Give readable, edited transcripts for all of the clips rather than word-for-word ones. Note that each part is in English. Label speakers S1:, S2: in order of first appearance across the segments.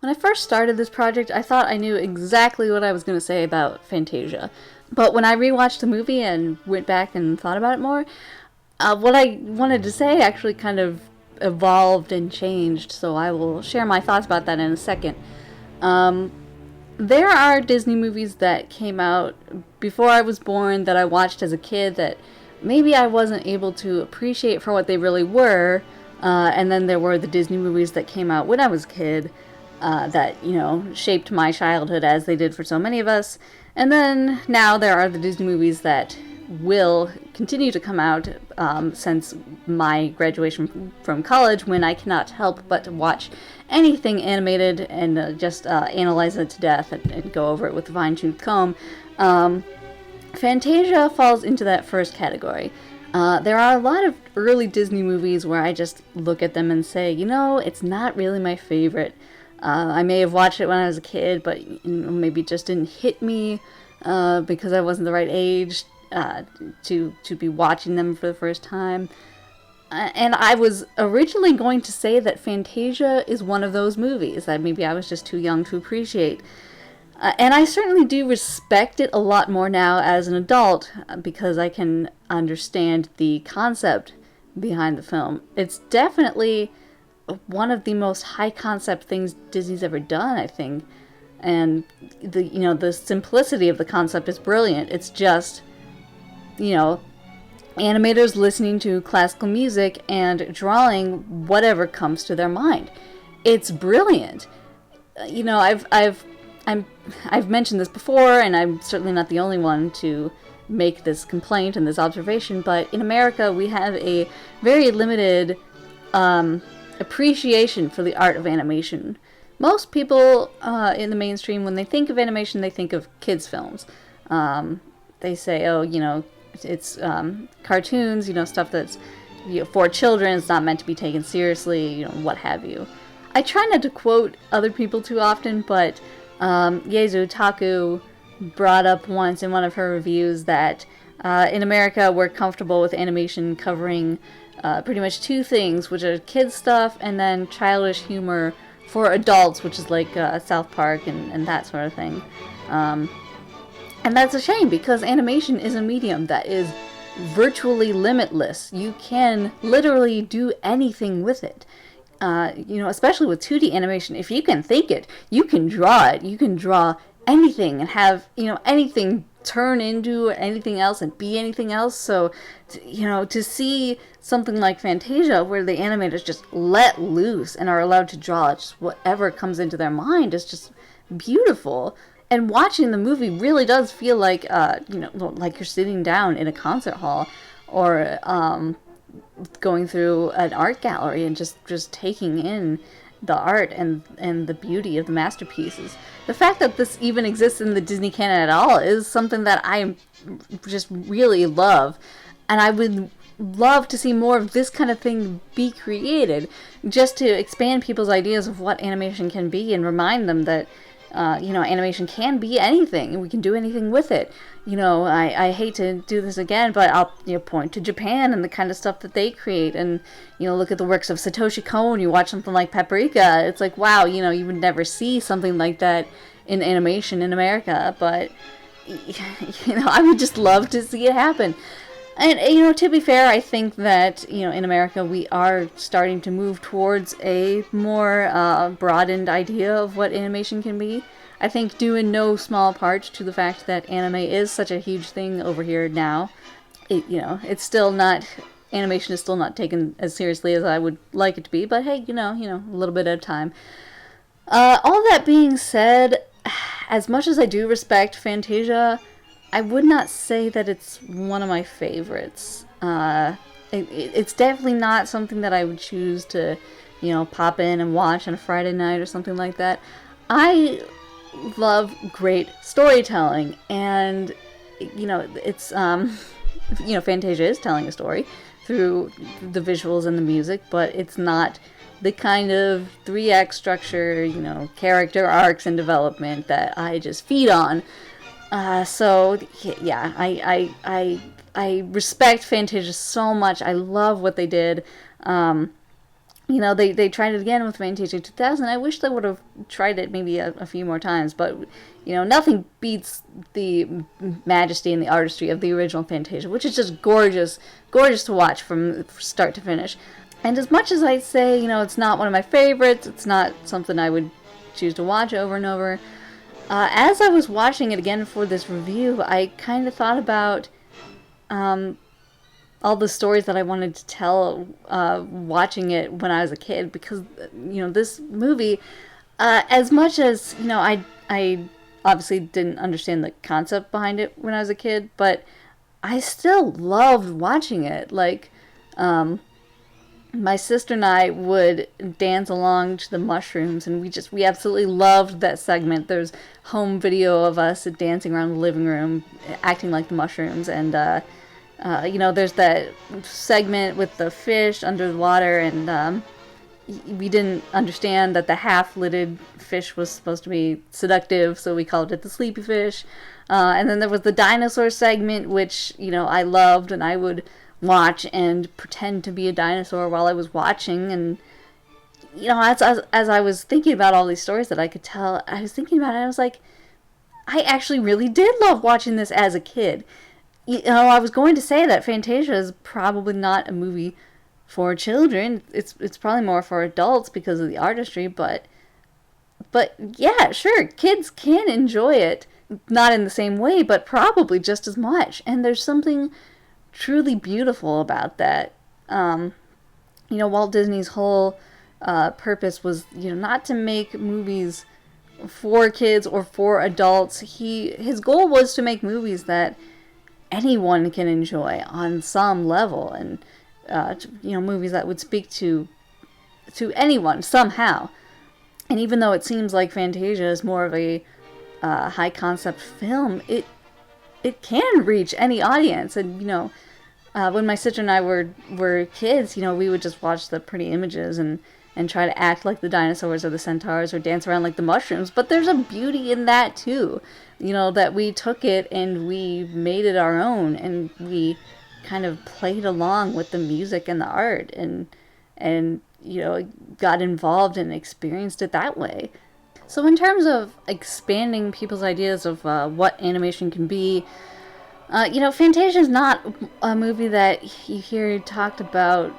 S1: When I first started this project, I thought I knew exactly what I was going to say about Fantasia. But when I rewatched the movie and went back and thought about it more, what I wanted to say actually kind of evolved and changed, so I will share my thoughts about that in a second. Um, there are Disney movies that came out before I was born that I watched as a kid that maybe I wasn't able to appreciate for what they really were. And then there were the Disney movies that came out when I was a kid that, shaped my childhood as they did for so many of us. And then now there are the Disney movies that will continue to come out since my graduation from college, when I cannot help but watch anything animated and just analyze it to death and go over it with a fine-tooth comb. Fantasia falls into that first category. There are a lot of early Disney movies where I just look at them and say, it's not really my favorite. I may have watched it when I was a kid, but maybe it just didn't hit me because I wasn't the right age to be watching them for the first time. And I was originally going to say that Fantasia is one of those movies that maybe I was just too young to appreciate. And I certainly do respect it a lot more now as an adult because I can understand the concept behind the film. It's definitely one of the most high concept things Disney's ever done, I think. And the simplicity of the concept is brilliant. It's just, animators listening to classical music and drawing whatever comes to their mind. It's brilliant. I've mentioned this before, and I'm certainly not the only one to make this complaint and this observation, but in America we have a very limited appreciation for the art of animation. Most people in the mainstream, when they think of animation, they think of kids' films. They say, it's cartoons, stuff that's for children, it's not meant to be taken seriously, what have you. I try not to quote other people too often, but Yezu Taku brought up once in one of her reviews that in America we're comfortable with animation covering pretty much two things, which are kids stuff and then childish humor for adults, which is like South Park and that sort of thing. And that's a shame, because animation is a medium that is virtually limitless. You can literally do anything with it. Especially with 2D animation, if you can think it, you can draw it. You can draw anything and have, anything turn into anything else and be anything else. So, to see something like Fantasia where the animators just let loose and are allowed to draw just whatever comes into their mind is just beautiful. And watching the movie really does feel like, like you're sitting down in a concert hall or going through an art gallery and just taking in the art and the beauty of the masterpieces. The fact that this even exists in the Disney canon at all is something that I just really love. And I would love to see more of this kind of thing be created, just to expand people's ideas of what animation can be and remind them that animation can be anything, and we can do anything with it. I hate to do this again, but I'll point to Japan and the kind of stuff that they create, and look at the works of Satoshi Kon. You watch something like Paprika, it's like, wow, you would never see something like that in animation in America, but I would just love to see it happen. And, to be fair, I think that, in America we are starting to move towards a more broadened idea of what animation can be. I think due in no small part to the fact that anime is such a huge thing over here now. It's still not, animation is still not taken as seriously as I would like it to be, but hey, a little bit at a time. All that being said, as much as I do respect Fantasia, I would not say that it's one of my favorites. It's definitely not something that I would choose to, pop in and watch on a Friday night or something like that. I love great storytelling, and, it's, Fantasia is telling a story through the visuals and the music, but it's not the kind of 3-act structure, character arcs and development that I just feed on. So yeah, I respect Fantasia so much. I love what they did. they tried it again with Fantasia 2000. I wish they would have tried it maybe a few more times, but nothing beats the majesty and the artistry of the original Fantasia, which is just gorgeous, gorgeous to watch from start to finish. And as much as I say, it's not one of my favorites, it's not something I would choose to watch over and over. As I was watching it again for this review, I kind of thought about all the stories that I wanted to tell watching it when I was a kid, because this movie, as much as I obviously didn't understand the concept behind it when I was a kid, but I still loved watching it. Like, my sister and I would dance along to the mushrooms, and we absolutely loved that segment. There's home video of us dancing around the living room, acting like the mushrooms, and there's that segment with the fish under the water, and we didn't understand that the half-lidded fish was supposed to be seductive, so we called it the sleepy fish. And then there was the dinosaur segment, which I loved, and I would watch and pretend to be a dinosaur while I was watching. And as I was thinking about all these stories that I could tell, I was thinking about it, I was like, I actually really did love watching this as a kid. I was going to say that Fantasia is probably not a movie for children. It's probably more for adults because of the artistry, but yeah, sure, kids can enjoy it, not in the same way, but probably just as much. And there's something truly beautiful about that. Walt Disney's whole purpose was, not to make movies for kids or for adults. His goal was to make movies that anyone can enjoy on some level, and movies that would speak to anyone somehow. And even though it seems like Fantasia is more of a high concept film, it can reach any audience. And when my sister and I were kids, we would just watch the pretty images and try to act like the dinosaurs or the centaurs or dance around like the mushrooms. But there's a beauty in that too, that we took it and we made it our own, and we kind of played along with the music and the art, and got involved and experienced it that way. So in terms of expanding people's ideas of what animation can be, Fantasia is not a movie that you hear talked about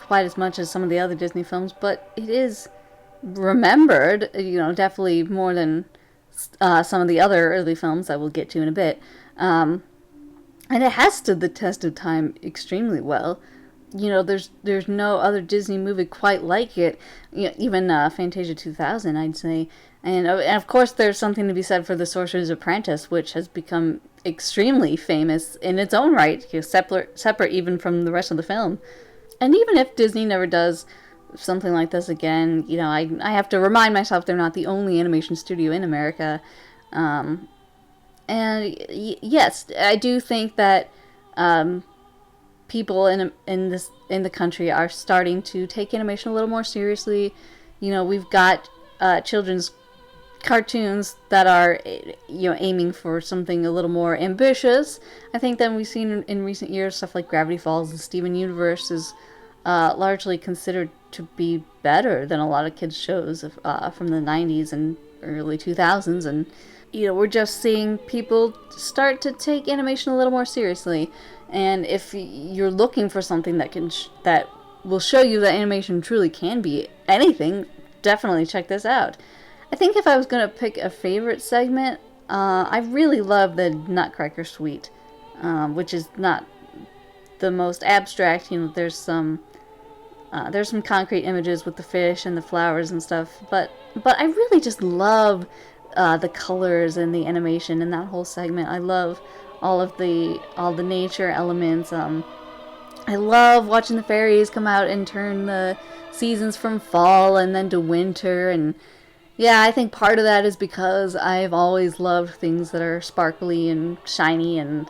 S1: quite as much as some of the other Disney films, but it is remembered, definitely more than some of the other early films that we'll get to in a bit. And it has stood the test of time extremely well. There's no other Disney movie quite like it, even Fantasia 2000, I'd say. And of course, there's something to be said for The Sorcerer's Apprentice, which has become extremely famous in its own right, separate even from the rest of the film. And even if Disney never does something like this again, I have to remind myself they're not the only animation studio in America. And yes, I do think that people in the country are starting to take animation a little more seriously. We've got children's cartoons that are aiming for something a little more ambitious, I think, than we've seen in recent years. Stuff like Gravity Falls and Steven Universe is largely considered to be better than a lot of kids shows from the 90s and early 2000s, and we're just seeing people start to take animation a little more seriously. And if you're looking for something that will show you that animation truly can be anything, definitely check this out. I think if I was going to pick a favorite segment, I really love the Nutcracker Suite, which is not the most abstract. There's some concrete images with the fish and the flowers and stuff, but I really just love the colors and the animation in that whole segment. I love all the nature elements. I love watching the fairies come out and turn the seasons from fall and then to winter. And yeah, I think part of that is because I've always loved things that are sparkly and shiny, and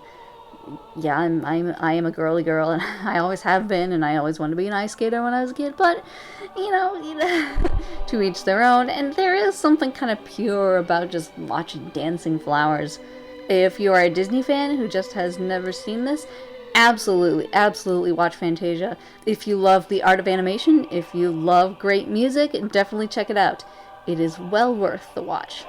S1: yeah, I am a girly girl, and I always have been, and I always wanted to be an ice skater when I was a kid, but to each their own. And there is something kind of pure about just watching dancing flowers. If you are a Disney fan who just has never seen this, Absolutely, absolutely watch Fantasia. If you love the art of animation, if you love great music, definitely check it out. It is well worth the watch.